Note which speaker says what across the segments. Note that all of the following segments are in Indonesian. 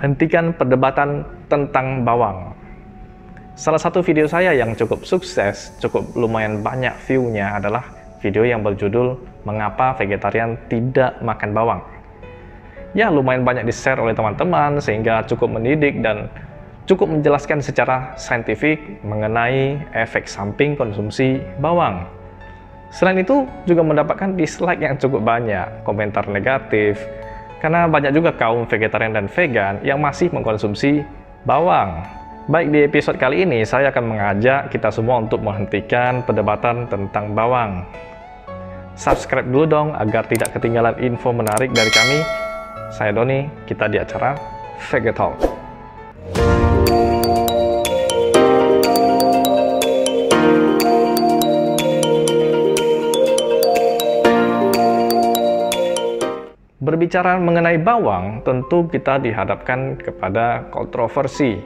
Speaker 1: Hentikan perdebatan tentang bawang. Salah satu video saya yang cukup sukses, cukup lumayan banyak view-nya adalah video yang berjudul Mengapa Vegetarian Tidak Makan Bawang. Ya, lumayan banyak di-share oleh teman-teman sehingga cukup mendidik dan cukup menjelaskan secara saintifik mengenai efek samping konsumsi bawang. Selain itu, juga mendapatkan dislike yang cukup banyak, komentar negatif, karena banyak juga kaum vegetarian dan vegan yang masih mengkonsumsi bawang. Baik, di episode kali ini saya akan mengajak kita semua untuk menghentikan perdebatan tentang bawang. Subscribe dulu dong agar tidak ketinggalan info menarik dari kami. Saya Doni, kita di acara Vegetalk. Berbicara mengenai bawang, tentu kita dihadapkan kepada kontroversi.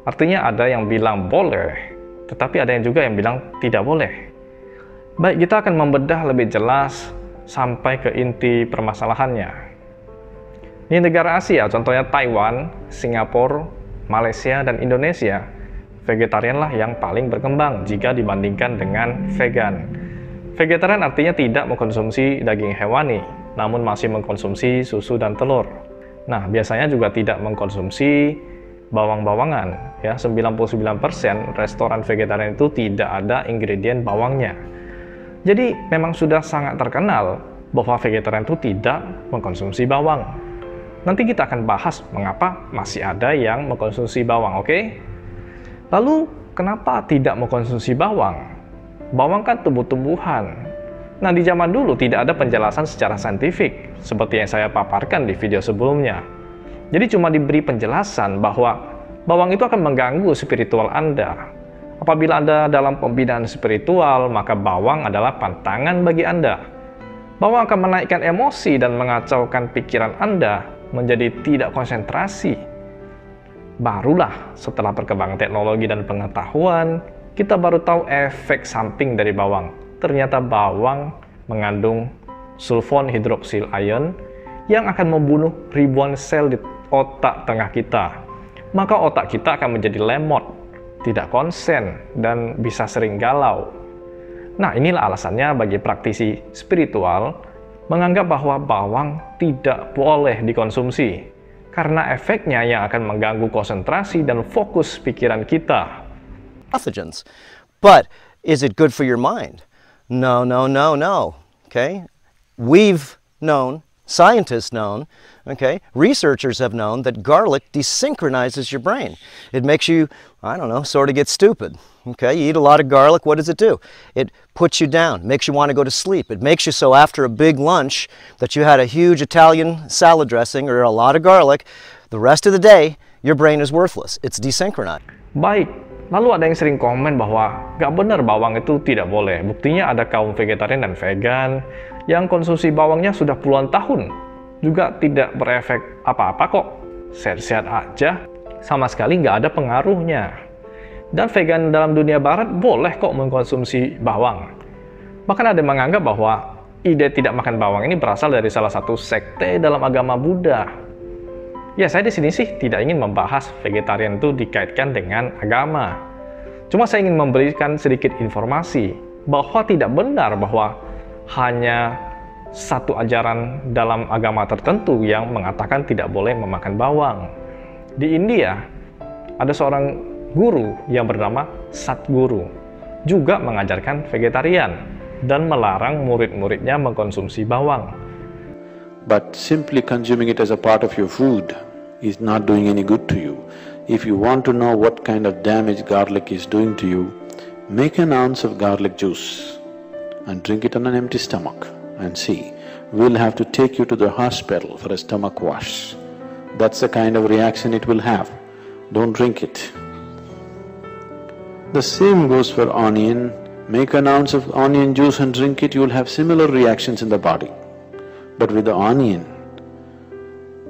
Speaker 1: Artinya ada yang bilang boleh, tetapi ada yang juga yang bilang tidak boleh. Baik, kita akan membedah lebih jelas sampai ke inti permasalahannya. Di negara Asia, contohnya Taiwan, Singapura, Malaysia, dan Indonesia, vegetarianlah yang paling berkembang jika dibandingkan dengan vegan. Vegetarian artinya tidak mengkonsumsi daging hewani, namun masih mengkonsumsi susu dan telur. Nah, biasanya juga tidak mengkonsumsi bawang-bawangan. Ya, 99% restoran vegetarian itu tidak ada ingredient bawangnya. Jadi, memang sudah sangat terkenal bahwa vegetarian itu tidak mengkonsumsi bawang. Nanti kita akan bahas mengapa masih ada yang mengkonsumsi bawang, oke? Lalu, kenapa tidak mengkonsumsi bawang? Bawang kan tumbuh-tumbuhan. Nah, di zaman dulu tidak ada penjelasan secara saintifik, seperti yang saya paparkan di video sebelumnya. Jadi cuma diberi penjelasan bahwa bawang itu akan mengganggu spiritual Anda. Apabila Anda dalam pembinaan spiritual, maka bawang adalah pantangan bagi Anda. Bawang akan menaikkan emosi dan mengacaukan pikiran Anda menjadi tidak konsentrasi. Barulah setelah perkembangan teknologi dan pengetahuan, kita baru tahu efek samping dari bawang. Ternyata bawang mengandung sulfon hidroksil ion yang akan membunuh ribuan sel di otak tengah kita. Maka otak kita akan menjadi lemot, tidak konsen, dan bisa sering galau. Nah, inilah alasannya bagi praktisi spiritual menganggap bahwa bawang tidak boleh dikonsumsi, karena efeknya yang akan mengganggu konsentrasi dan fokus pikiran kita.
Speaker 2: Pathogens. But is it good for your mind? No. Okay? We've known, scientists known, okay? Researchers have known that garlic desynchronizes your brain. It makes you, sort of get stupid. Okay? You eat a lot of garlic, what does it do? It puts you down, makes you want to go to sleep. It makes you so after a big lunch that you had a huge Italian salad dressing or a lot of garlic, the rest of the day, your brain is worthless. It's desynchronized.
Speaker 1: Baik. Lalu ada yang sering komen bahwa gak benar bawang itu tidak boleh. Buktinya ada kaum vegetarian dan vegan yang konsumsi bawangnya sudah puluhan tahun. Juga tidak berefek apa-apa kok. Sehat-sehat aja. Sama sekali gak ada pengaruhnya. Dan vegan dalam dunia barat boleh kok mengkonsumsi bawang. Bahkan ada yang menganggap bahwa ide tidak makan bawang ini berasal dari salah satu sekte dalam agama Buddha. Ya, saya di sini sih tidak ingin membahas vegetarian itu dikaitkan dengan agama. Cuma saya ingin memberikan sedikit informasi bahwa tidak benar bahwa hanya satu ajaran dalam agama tertentu yang mengatakan tidak boleh memakan bawang. Di India, ada seorang guru yang bernama Sadhguru, juga mengajarkan vegetarian dan melarang murid-muridnya mengkonsumsi bawang.
Speaker 3: But simply consuming it as a part of your food is not doing any good to you. If you want to know what kind of damage garlic is doing to you, make an ounce of garlic juice and drink it on an empty stomach and see. We'll have to take you to the hospital for a stomach wash. That's the kind of reaction it will have. Don't drink it. The same goes for onion. Make an ounce of onion juice and drink it, you'll have similar reactions in the body. But with the onion,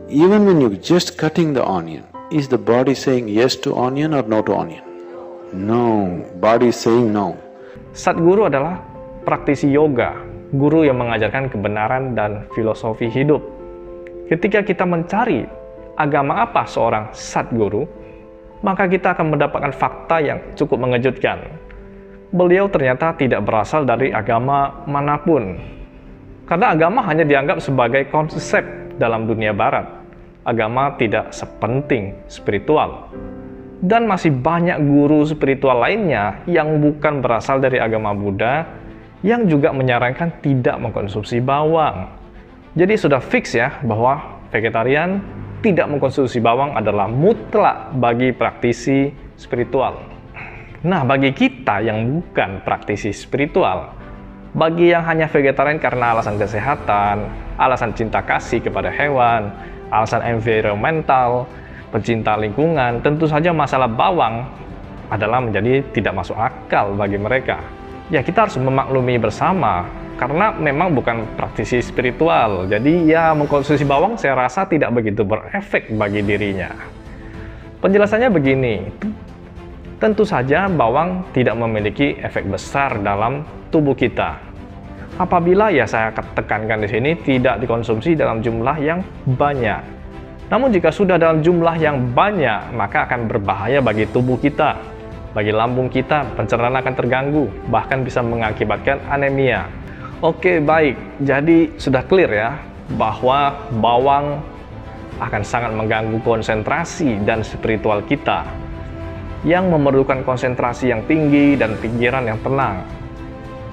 Speaker 3: even when you're just cutting the onion, is the body saying yes to onion or no to onion? No, body is saying no.
Speaker 1: Sadhguru adalah praktisi yoga, guru yang mengajarkan kebenaran dan filosofi hidup. Ketika kita mencari agama apa seorang Sadguru, maka kita akan mendapatkan fakta yang cukup mengejutkan. Beliau ternyata tidak berasal dari agama manapun. Karena agama hanya dianggap sebagai konsep dalam dunia barat. Agama tidak sepenting spiritual. Dan masih banyak guru spiritual lainnya yang bukan berasal dari agama Buddha yang juga menyarankan tidak mengkonsumsi bawang. Jadi sudah fix ya bahwa vegetarian tidak mengkonsumsi bawang adalah mutlak bagi praktisi spiritual. Nah, bagi kita yang bukan praktisi spiritual, bagi yang hanya vegetarian karena alasan kesehatan, alasan cinta kasih kepada hewan, alasan environmental, pencinta lingkungan, tentu saja masalah bawang adalah menjadi tidak masuk akal bagi mereka. Ya, kita harus memaklumi bersama, karena memang bukan praktisi spiritual. Jadi ya mengkonsumsi bawang saya rasa tidak begitu berefek bagi dirinya. Penjelasannya begini, tentu saja bawang tidak memiliki efek besar dalam tubuh kita. Apabila ya saya tekankan di sini tidak dikonsumsi dalam jumlah yang banyak. Namun jika sudah dalam jumlah yang banyak, maka akan berbahaya bagi tubuh kita, bagi lambung kita, pencernaan akan terganggu, bahkan bisa mengakibatkan anemia. Oke, baik. Jadi sudah clear ya, bahwa bawang akan sangat mengganggu konsentrasi dan spiritual kita, yang memerlukan konsentrasi yang tinggi dan pikiran yang tenang.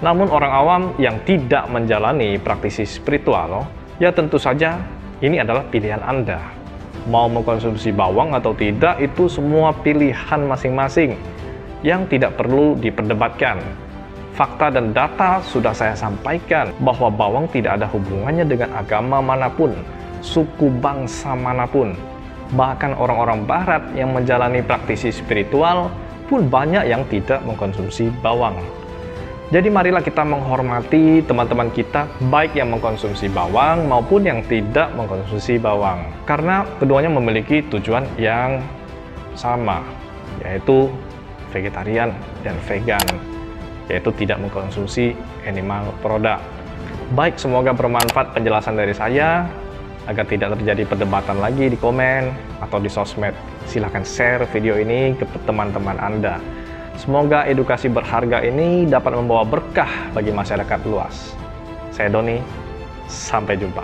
Speaker 1: Namun orang awam yang tidak menjalani praktisi spiritual, ya tentu saja ini adalah pilihan Anda. Mau mengkonsumsi bawang atau tidak, itu semua pilihan masing-masing yang tidak perlu diperdebatkan. Fakta dan data sudah saya sampaikan bahwa bawang tidak ada hubungannya dengan agama manapun, suku bangsa manapun. Bahkan orang-orang barat yang menjalani praktisi spiritual pun banyak yang tidak mengkonsumsi bawang. Jadi marilah kita menghormati teman-teman kita, baik yang mengkonsumsi bawang maupun yang tidak mengkonsumsi bawang. Karena keduanya memiliki tujuan yang sama, yaitu vegetarian dan vegan, yaitu tidak mengkonsumsi animal product. Baik, semoga bermanfaat penjelasan dari saya. Agar tidak terjadi perdebatan lagi di komen atau di sosmed, silahkan share video ini ke teman-teman Anda. Semoga edukasi berharga ini dapat membawa berkah bagi masyarakat luas. Saya Doni, sampai jumpa.